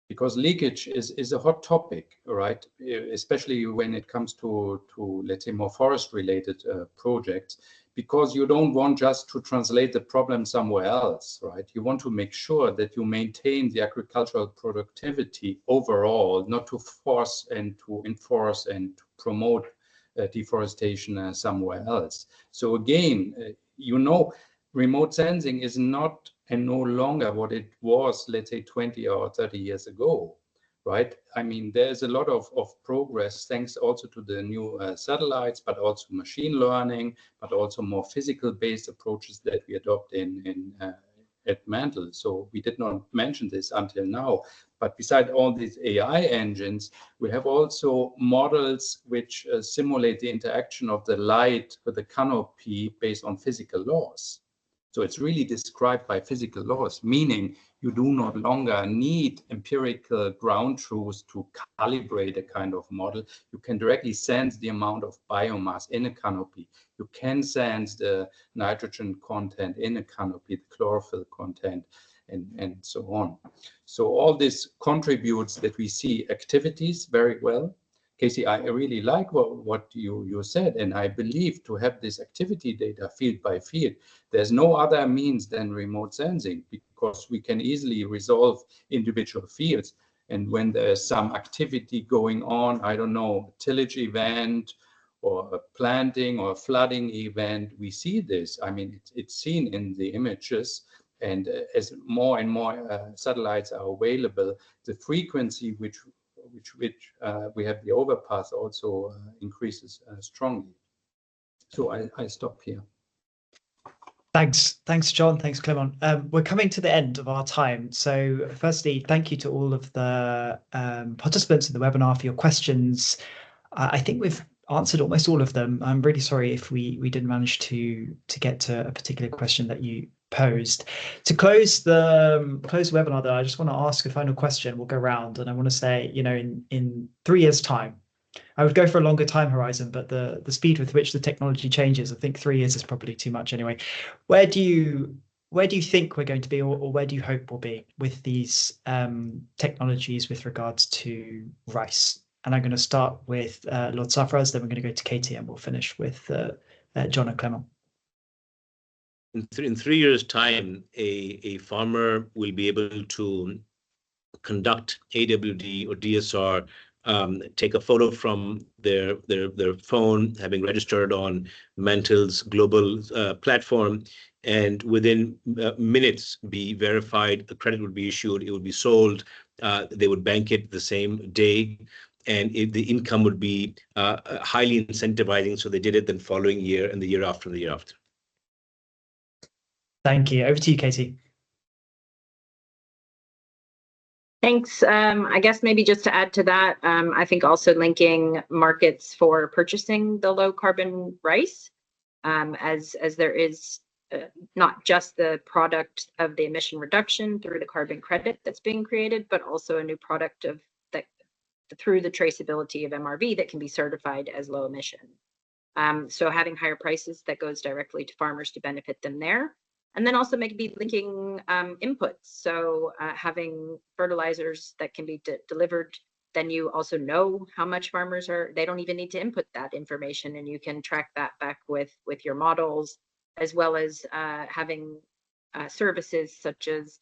Because leakage is a hot topic, right? Especially when it comes to let's say, more forest-related projects, because you don't want just to translate the problem somewhere else, right? You want to make sure that you maintain the agricultural productivity overall, not to force and to enforce and to promote deforestation somewhere else. So again, remote sensing is not and no longer what it was, let's say, 20 or 30 years ago, right? I mean, there's a lot of progress thanks also to the new satellites, but also machine learning, but also more physical-based approaches that we adopt at Mantle. So we did not mention this until now, but beside all these AI engines, we have also models which simulate the interaction of the light with the canopy based on physical laws. So it's really described by physical laws, meaning you do not longer need empirical ground truths to calibrate a kind of model. You can directly sense the amount of biomass in a canopy. You can sense the nitrogen content in a canopy, the chlorophyll content, and so on. So all this contributes that we see activities very well. Casey, I really like what you said, and I believe to have this activity data field by field, there's no other means than remote sensing, because we can easily resolve individual fields. And when there's some activity going on, I don't know, tillage event or a planting or a flooding event, we see this. I mean, it's seen in the images. And as more and more satellites are available, the frequency which we have the overpass also increases strongly. So I stop here. Thanks, John. Thanks, Clement. We're coming to the end of our time. So firstly, thank you to all of the participants in the webinar for your questions. I think we've answered almost all of them. I'm really sorry if we didn't manage to get to a particular question that you posed. To close the webinar, though, I just want to ask a final question. We'll go around, and I want to say, in 3 years' time, I would go for a longer time horizon, but the speed with which the technology changes, I think 3 years is probably too much anyway. Where do you think we're going to be, or where do you hope we'll be with these technologies with regards to rice? And I'm going to start with Lord Safraz, then we're going to go to Katie, and we'll finish with John and Clement. In 3 years' time, a farmer will be able to conduct AWD or DSR, take a photo from their phone, having registered on Mantle's global platform, and within minutes be verified. The credit would be issued, it would be sold, they would bank it the same day, and the income would be highly incentivizing. So they did it the following year and the year after and the year after. Thank you. Over to you, Katie. Thanks. I guess maybe just to add to that, I think also linking markets for purchasing the low carbon rice, as there is not just the product of the emission reduction through the carbon credit that's being created, but also a new product of that through the traceability of MRV that can be certified as low emission. So having higher prices that goes directly to farmers to benefit them there. And then also maybe linking inputs. So having fertilizers that can be delivered, then you also know how much farmers are, they don't even need to input that information, and you can track that back with your models, as well as having services such as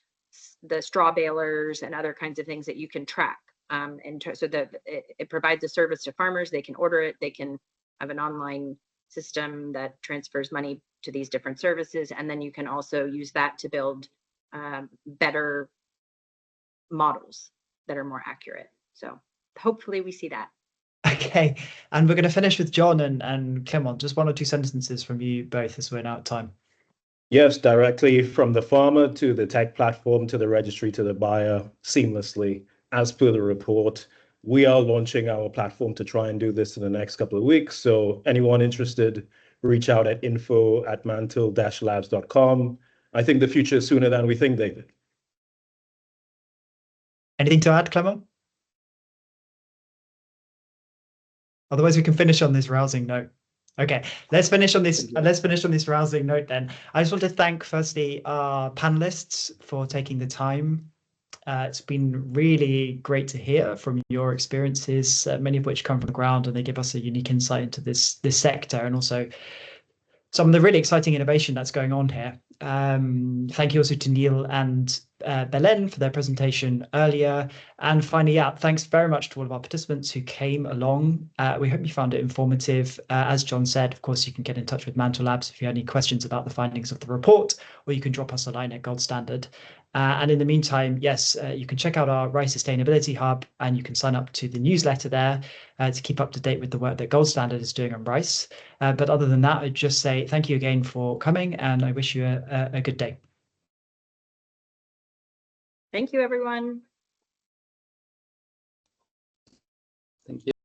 the straw balers and other kinds of things that you can track. So that it provides a service to farmers, they can order it, they can have an online system that transfers money to these different services, and then you can also use that to build better models that are more accurate. So hopefully we see that. Okay, and we're going to finish with John and Clement. Just 1 or 2 sentences from you both, as we're now at time. Yes, directly from the farmer to the tech platform to the registry to the buyer seamlessly, as per the report. We are launching our platform to try and do this in the next couple of weeks. So anyone interested, reach out at info@mantle-labs.com. I think the future is sooner than we think, David. Anything to add, Clement? Otherwise, we can finish on this rousing note. Okay, let's finish on this. Let's finish on this rousing note then. I just want to thank firstly our panelists for taking the time. It's been really great to hear from your experiences, many of which come from the ground, and they give us a unique insight into this sector, and also some of the really exciting innovation that's going on here. Thank you also to Neil and Belen for their presentation earlier. And finally, thanks very much to all of our participants who came along. We hope you found it informative. As John said, of course, you can get in touch with Mantle Labs if you have any questions about the findings of the report, or you can drop us a line at Gold Standard. And in the meantime, yes, you can check out our Rice Sustainability Hub, and you can sign up to the newsletter there to keep up to date with the work that Gold Standard is doing on Rice. But other than that, I'd just say thank you again for coming, and I wish you a good day. Thank you, everyone. Thank you.